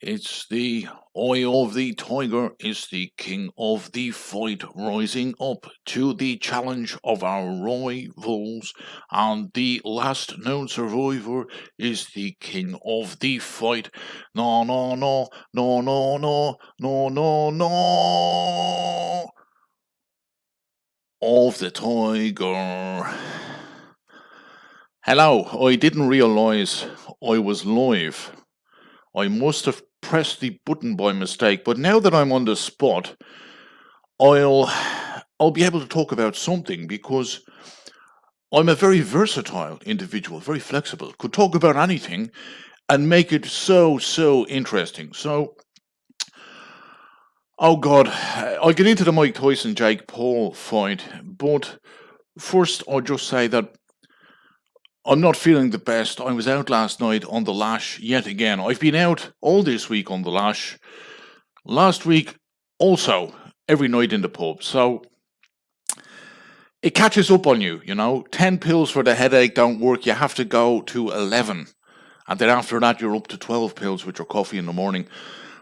It's the eye of the tiger is the king of the fight, rising up to the challenge of our rivals, and the last known survivor is the king of the fight. No, no, no, no, no, no, no, no, no, of the tiger. Hello, I didn't realize I was live. I must have pressed the button by mistake, but now that I'm on the spot, I'll I'll be able to talk about something because I'm a very versatile individual, very flexible. Could talk about anything and make it so interesting. So, oh god, I'll get into the Mike Tyson Jake Paul fight, but first I'll just say that I'm not feeling the best. I was out last night on the lash yet again. I've been out all this week on the lash. Last week, also, every night in the pub. So it catches up on you, 10 pills for the headache don't work. You have to go to 11. And then after that, you're up to 12 pills with your coffee in the morning.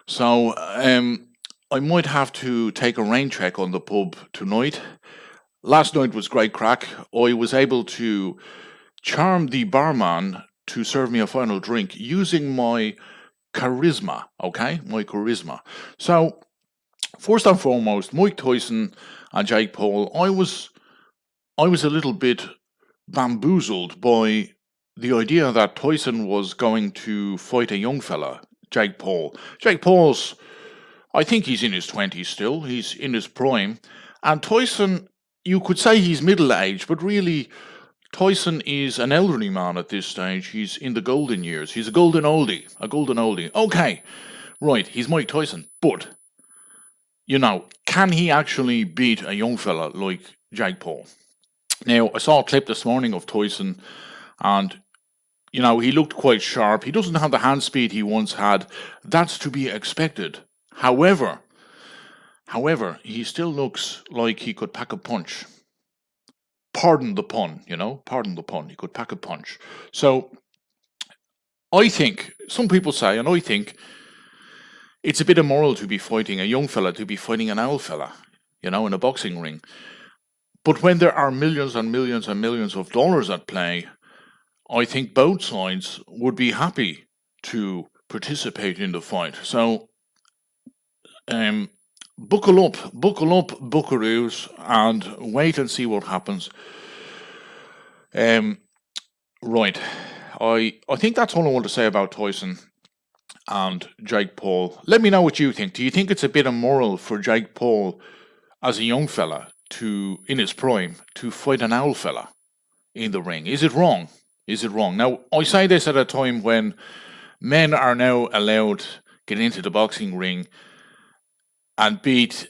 So I might have to take a rain check on the pub tonight. Last night was great crack. I was able to charm the barman to serve me a final drink using my charisma, okay? My charisma. So, first and foremost, Mike Tyson and Jake Paul, I was a little bit bamboozled by the idea that Tyson was going to fight a young fella, Jake Paul. Jake Paul's, I think he's in his 20s still, he's in his prime. And Tyson, you could say he's middle aged, but really, Tyson is an elderly man at this stage. He's in the golden years. He's a golden oldie. Okay, right, he's Mike Tyson. But, can he actually beat a young fella like Jake Paul? Now, I saw a clip this morning of Tyson, and, he looked quite sharp. He doesn't have the hand speed he once had. That's to be expected. However, he still looks like he could pack a punch. Pardon the pun, pardon the pun. He could pack a punch. So, I think, some people say, and I think, it's a bit immoral to be fighting a young fella, to be fighting an old fella, in a boxing ring. But when there are millions and millions and millions of dollars at play, I think both sides would be happy to participate in the fight. So, buckle up, buckaroos, and wait and see what happens. Right. I think that's all I want to say about Tyson and Jake Paul. Let me know what you think. Do you think it's a bit immoral for Jake Paul as a young fella in his prime to fight an old fella in the ring? Is it wrong? Now, I say this at a time when men are now allowed to get into the boxing ring and beat,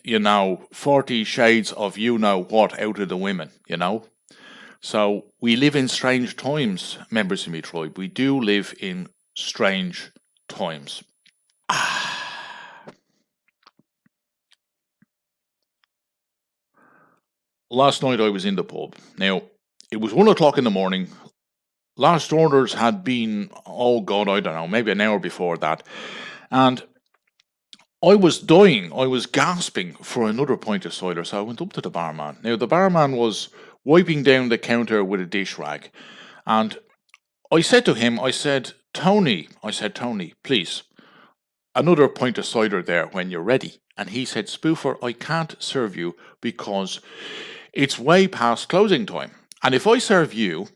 40 shades of you-know-what out of the women, So we live in strange times, members of my tribe. We do live in strange times. Last night I was in the pub. Now, it was 1 o'clock in the morning. Last orders had been, oh God, I don't know, maybe an hour before that. And I was dying. I was gasping for another pint of cider. So I went up to the barman. Now, the barman was wiping down the counter with a dish rag. And I said to him, Tony, please, another pint of cider there when you're ready. And he said, Spoofer, I can't serve you because it's way past closing time. And if I serve you,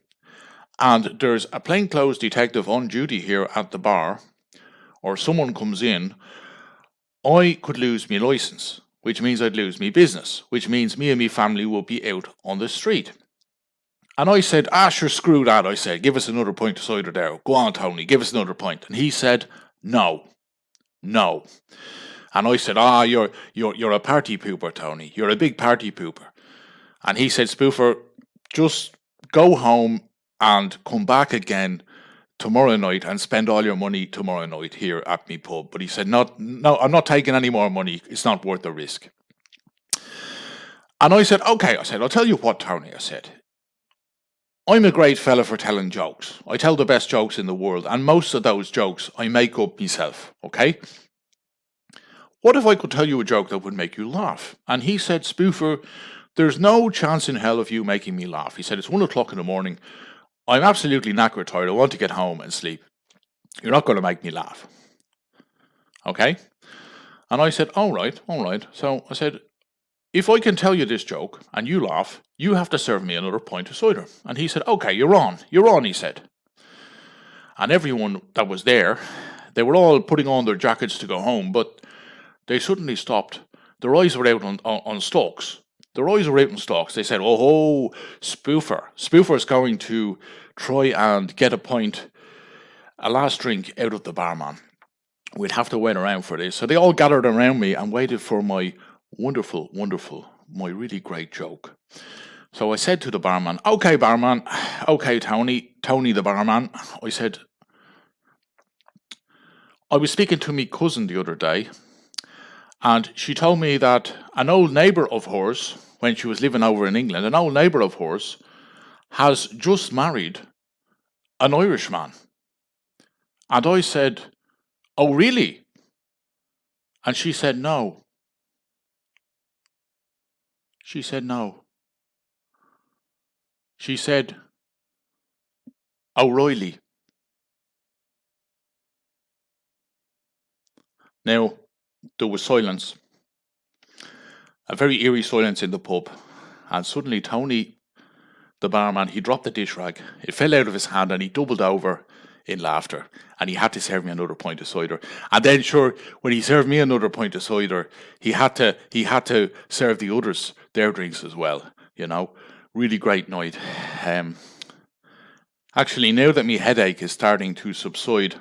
and there's a plainclothes detective on duty here at the bar, or someone comes in, I could lose my license, which means I'd lose my business, which means me and my family will be out on the street. And I said, sure, screw that. I said, give us another pint of cider there. Go on, Tony, give us another pint. And he said, no. And I said, you're a party pooper, Tony. You're a big party pooper. And he said, Spoofer, just go home and come back again tomorrow night and spend all your money tomorrow night here at me pub. But he said, no, I'm not taking any more money. It's not worth the risk. And I said, okay. I said, I'll tell you what, Tony. I said, I'm a great fella for telling jokes. I tell the best jokes in the world. And most of those jokes I make up myself. Okay? what if I could tell you a joke that would make you laugh? And he said, Spoofer, there's no chance in hell of you making me laugh. He said, it's 1 o'clock in the morning. I'm absolutely knackered tired. I want to get home and sleep. You're not going to make me laugh. Okay? And I said, all right. So I said, if I can tell you this joke and you laugh, you have to serve me another pint of cider. And he said, okay, you're on, he said. And everyone that was there, they were all putting on their jackets to go home, but they suddenly stopped. Their eyes were out on stalks. They said, oh, Spoofer. Spoofer's going to try and get a last drink out of the barman. We'd have to wait around for this. So they all gathered around me and waited for my wonderful, my really great joke. So I said to the barman, okay, barman, okay, Tony the barman. I said, I was speaking to me cousin the other day, and she told me that an old neighbour of hers, when she was living over in England, an old neighbour of hers has just married an Irishman. And I said, oh, really? And she said, no. She said, O'Reilly. Now, there was silence. A very eerie silence in the pub. And suddenly Tony, the barman, he dropped the dish rag. It fell out of his hand and he doubled over in laughter. And he had to serve me another pint of cider. And then, sure, when he served me another pint of cider, he had to serve the others their drinks as well. You know, really great night. Actually, now that my headache is starting to subside,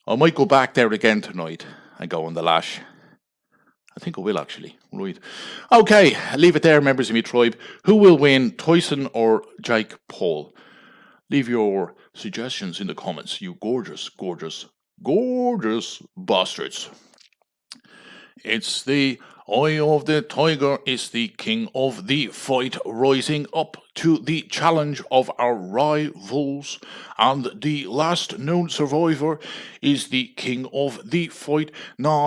I might go back there again tonight and go on the lash. I think I will, actually. Right. Okay, I'll leave it there, members of my tribe. Who will win, Tyson or Jake Paul? Leave your suggestions in the comments, you gorgeous bastards. It's the eye of the tiger is the king of the fight, rising up to the challenge of our rivals, and the last known survivor is the king of the fight. No.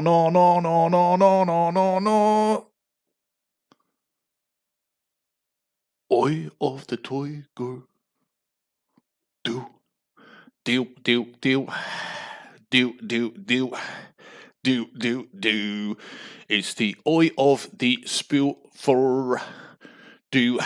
Eye of the tiger. Do. It's the eye of the Spoofer. Do.